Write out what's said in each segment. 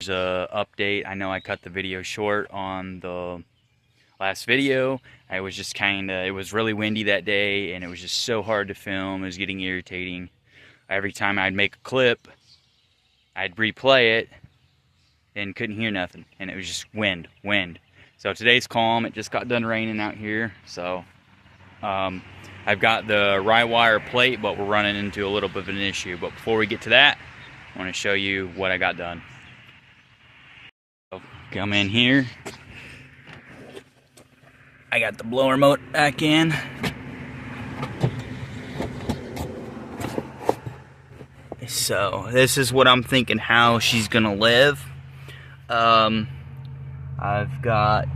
there's a update. I know I cut the video short on the last video. I was just it was really windy that day, and it was just so hard to film. It was getting irritating. Every time I'd make a clip, I'd replay it and couldn't hear nothing, and it was just wind. So today's calm. It just got done raining out here, so I've got the rye wire plate, but we're running into a little bit of an issue. But before we get to that, I want to show you what I got done. So come in here. I got the blower remote back in. So this is what I'm thinking how she's gonna live. I've got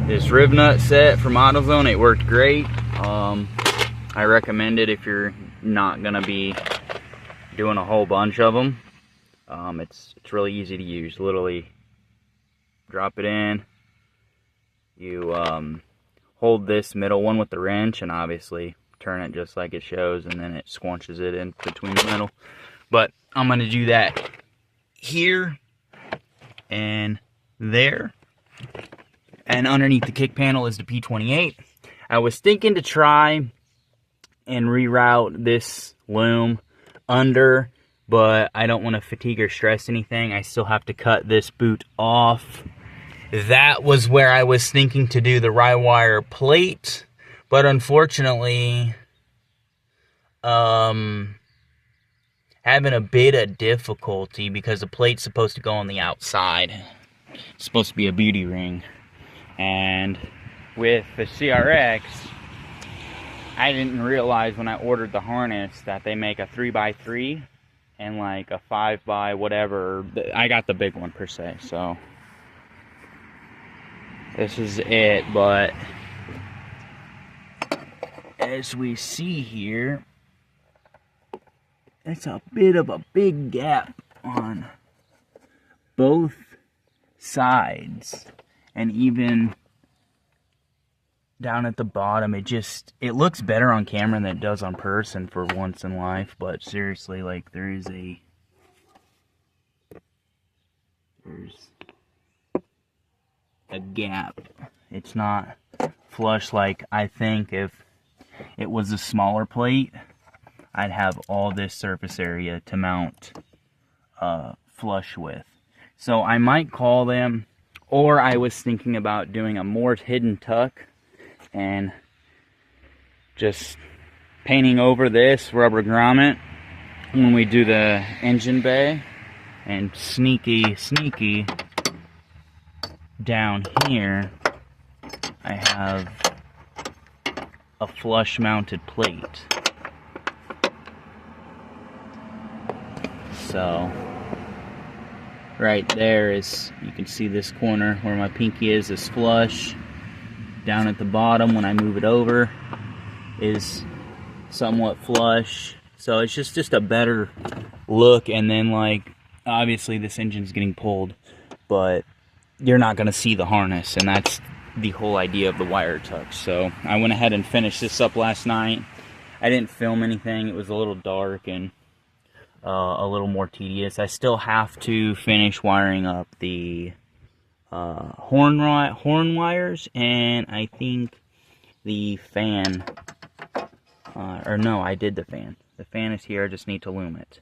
this rib nut set from AutoZone. It worked great. I recommend it if you're not gonna be doing a whole bunch of them. It's really easy to use. Literally drop it in. You hold this middle one with the wrench and obviously turn it just like it shows, and then it squunches it in between the middle. But I'm going to do that here and there. And underneath the kick panel is the P28. I was thinking to try and reroute this loom under, but I don't want to fatigue or stress anything. I still have to cut this boot off. That was where I was thinking to do the rye wire plate, but unfortunately, having a bit of difficulty because the plate's supposed to go on the outside. It's supposed to be a beauty ring. And with the CRX, I didn't realize when I ordered the harness that they make a 3x3 and like a 5x whatever. I got the big one per se, so this is it. But as we see here, it's a bit of a big gap on both sides, and even down at the bottom. It looks better on camera than it does on person for once in life, but seriously, like, there's a gap. It's not flush. Like, I think if it was a smaller plate, I'd have all this surface area to mount flush with. So I might call them, or I was thinking about doing a more hidden tuck and just painting over this rubber grommet when we do the engine bay, and sneaky down here I have a flush mounted plate. So right there is, you can see this corner where my pinky is flush. Down at the bottom, when I move it over, is somewhat flush. So it's just a better look. And then, like, obviously this engine's getting pulled, but you're not going to see the harness, and that's the whole idea of the wire tuck. So I went ahead and finished this up last night. I didn't film anything. It was a little dark and a little more tedious. I still have to finish wiring up the horn wires, and I think the fan, or no, I did the fan. The fan is here. I just need to loom it.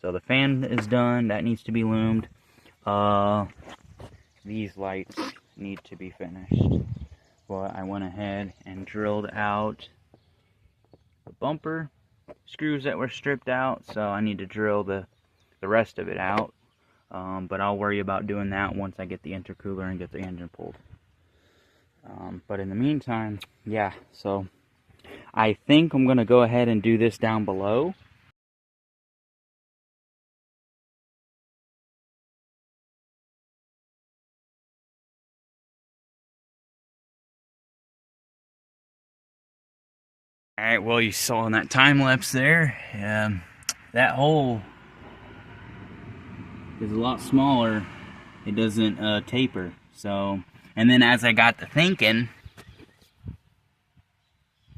So the fan is done. That needs to be loomed. These lights need to be finished. But I went ahead and drilled out the bumper screws that were stripped out, so I need to drill the rest of it out. But I'll worry about doing that once I get the intercooler and get the engine pulled. But in the meantime, yeah, so I think I'm going to go ahead and do this down below. Alright, well, you saw in that time lapse there, that hole is a lot smaller. It doesn't taper. So, and then as I got to thinking,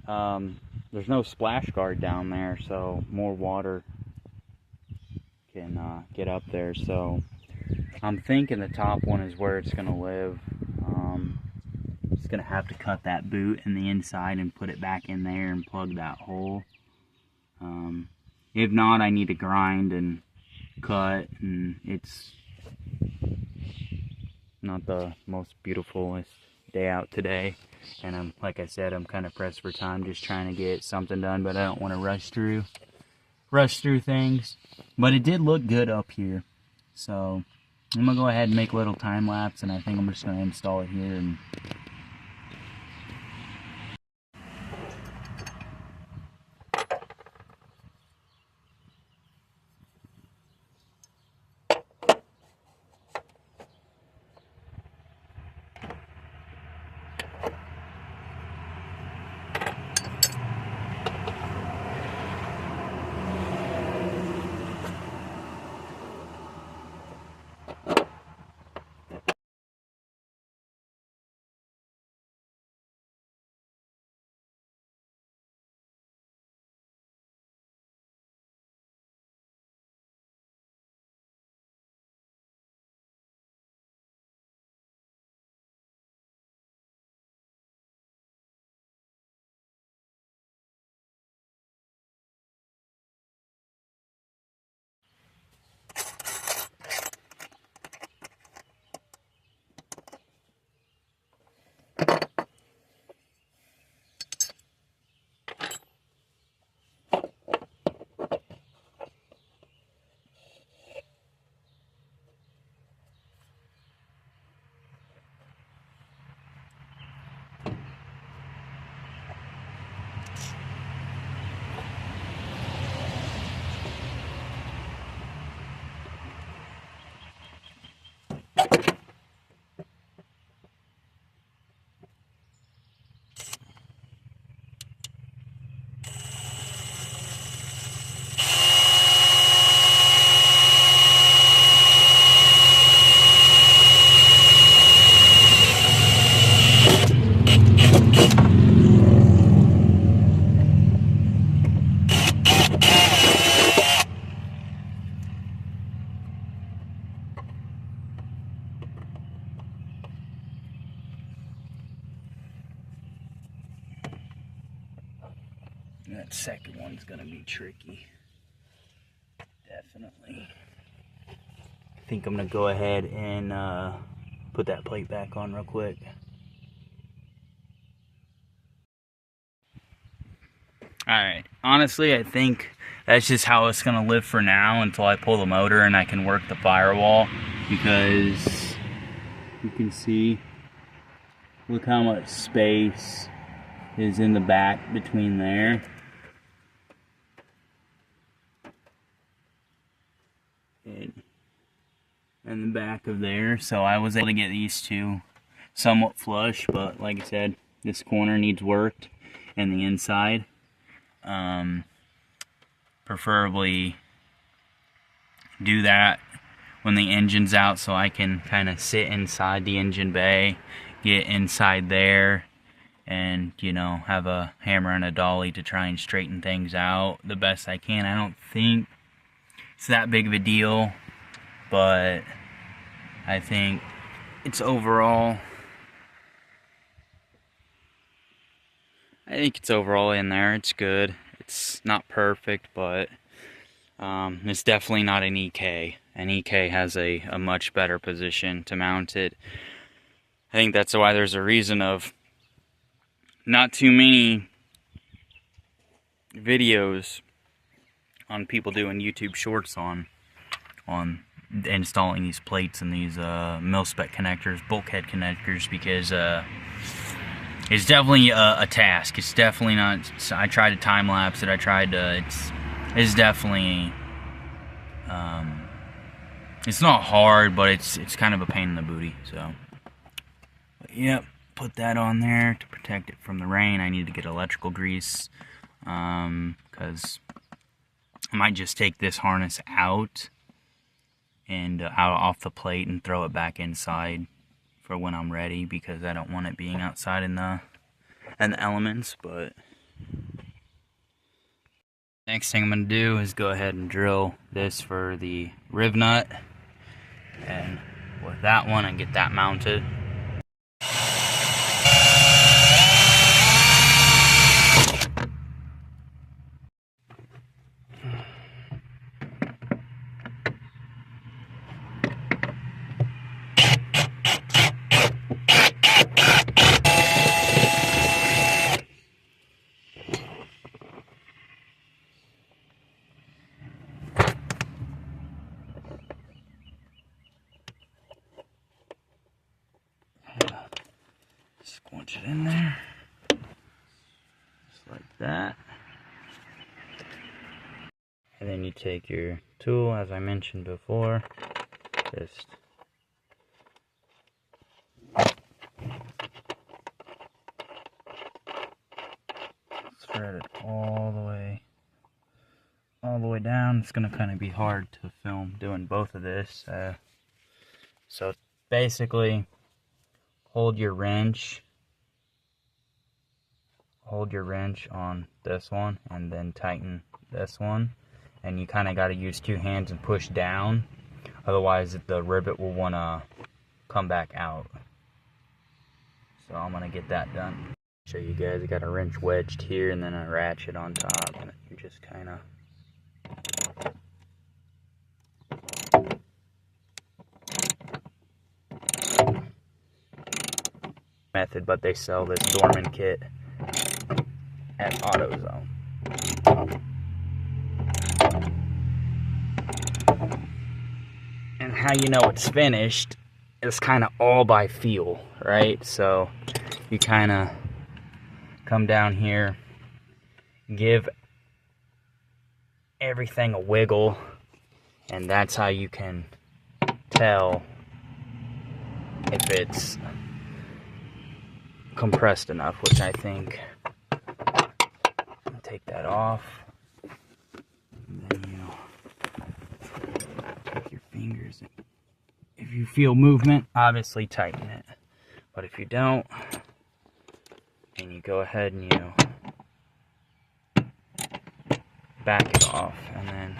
there's no splash guard down there, so more water can get up there. So I'm thinking the top one is where it's gonna live. Just gonna have to cut that boot in the inside and put it back in there and plug that hole. If not, I need to grind and cut, and it's not the most beautifulest day out today, and I'm, like I said, I'm kind of pressed for time, just trying to get something done, but I don't want to rush through things. But it did look good up here, so I'm gonna go ahead and make a little time lapse, and I think I'm just gonna install it here. And that second one's gonna be tricky, definitely. I think I'm gonna go ahead and put that plate back on real quick. Alright, honestly I think that's just how it's gonna live for now until I pull the motor and I can work the firewall, because you can see, look how much space is in the back between there. And the back of there, so I was able to get these two somewhat flush, but like I said, this corner needs worked, and the inside. Preferably do that when the engine's out, so I can kind of sit inside the engine bay, get inside there, and, you know, have a hammer and a dolly to try and straighten things out the best I can. I don't think it's that big of a deal, but I think it's overall, in there. It's good. It's not perfect, but it's definitely not an EK. An EK has a much better position to mount it. I think that's why there's a reason of not too many videos on people doing YouTube shorts on installing these plates and these mil-spec connectors, bulkhead connectors, because it's definitely a task. It's definitely not. I tried to time lapse it. I tried to. It's definitely. It's not hard, but it's kind of a pain in the booty. So, but yep, put that on there to protect it from the rain. I need to get electrical grease, because I might just take this harness out and out off the plate and throw it back inside for when I'm ready, because I don't want it being outside in the elements. But Next thing I'm going to do is go ahead and drill this for the riv nut, and with that one and get that mounted. Squinch it in there, just like that. And then you take your tool, as I mentioned before, just thread it all the way down. It's gonna kind of be hard to film doing both of this. So basically, hold your wrench on this one, and then tighten this one. And you kind of got to use two hands and push down, otherwise the rivet will want to come back out. So I'm gonna get that done. Show you guys, I got a wrench wedged here and then a ratchet on top, and you just kind of method, but they sell this Dorman kit at AutoZone. And how you know it's finished is kind of all by feel, right? So you kind of come down here, give everything a wiggle, and that's how you can tell if it's compressed enough, which I think. Take that off, and then you take your fingers, and if you feel movement, obviously tighten it, but if you don't, and you go ahead and you back it off, and then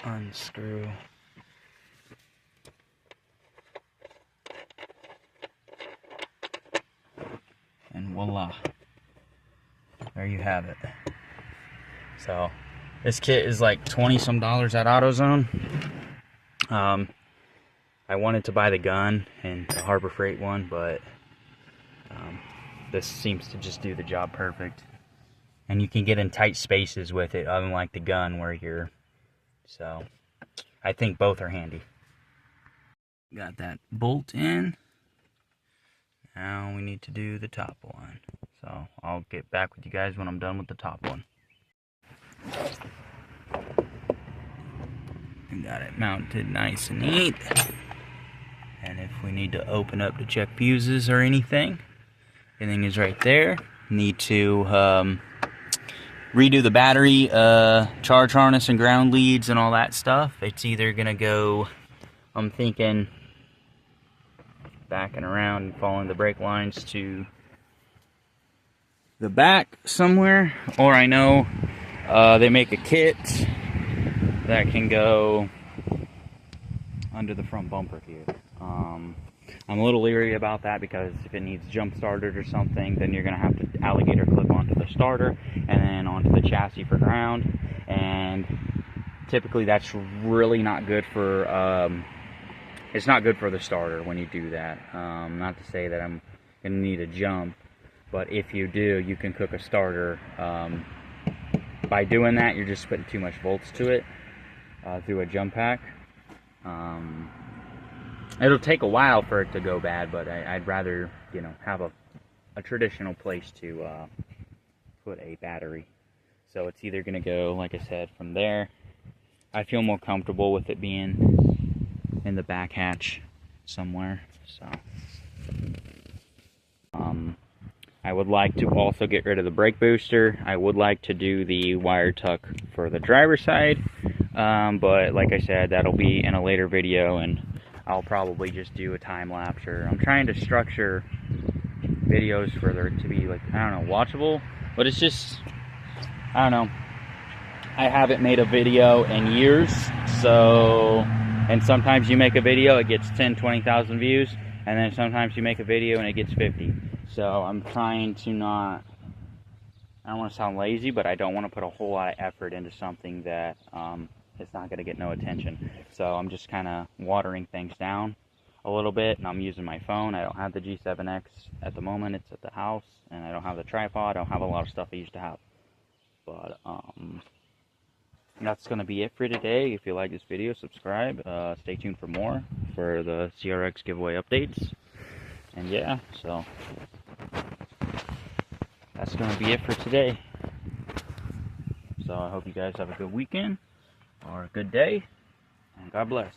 unscrew. And voila, there you have it. So this kit is like $20 some at AutoZone. I wanted to buy the gun and the Harbor Freight one, but this seems to just do the job perfect. And you can get in tight spaces with it, unlike the gun where you're, so I think both are handy. Got that bolt in. Now we need to do the top one. So I'll get back with you guys when I'm done with the top one. We got it mounted nice and neat. And if we need to open up to check fuses or anything, everything is right there. Need to redo the battery, charge harness and ground leads and all that stuff. It's either gonna go, I'm thinking, backing around and following the brake lines to the back somewhere, or I know they make a kit that can go under the front bumper here. I'm a little leery about that because if it needs jump started or something, then you're gonna have to alligator clip onto the starter and then onto the chassis for ground, and typically that's really not good for it's not good for the starter when you do that. Not to say that I'm going to need a jump, but if you do, you can cook a starter. By doing that, you're just putting too much volts to it through a jump pack. It'll take a while for it to go bad, but I'd rather, you know, have a traditional place to put a battery. So it's either going to go, like I said, from there. I feel more comfortable with it being in the back hatch somewhere. So I would like to also get rid of the brake booster. I would like to do the wire tuck for the driver's side, but like I said, that'll be in a later video, and I'll probably just do a time lapse, or I'm trying to structure videos for there to be, like, I don't know, watchable. But it's just, I don't know. I haven't made a video in years, so, and sometimes you make a video, it gets 10, 20,000 views, and then sometimes you make a video and it gets 50. So I'm trying to not, I don't want to sound lazy, but I don't want to put a whole lot of effort into something that it's not going to get no attention. So I'm just kind of watering things down a little bit, and I'm using my phone. I don't have the G7X at the moment, it's at the house, and I don't have the tripod. I don't have a lot of stuff I used to have. But that's going to be it for today. If you like this video, subscribe. Stay tuned for more for the CRX giveaway updates. And yeah, so that's going to be it for today. So I hope you guys have a good weekend or a good day, and God bless.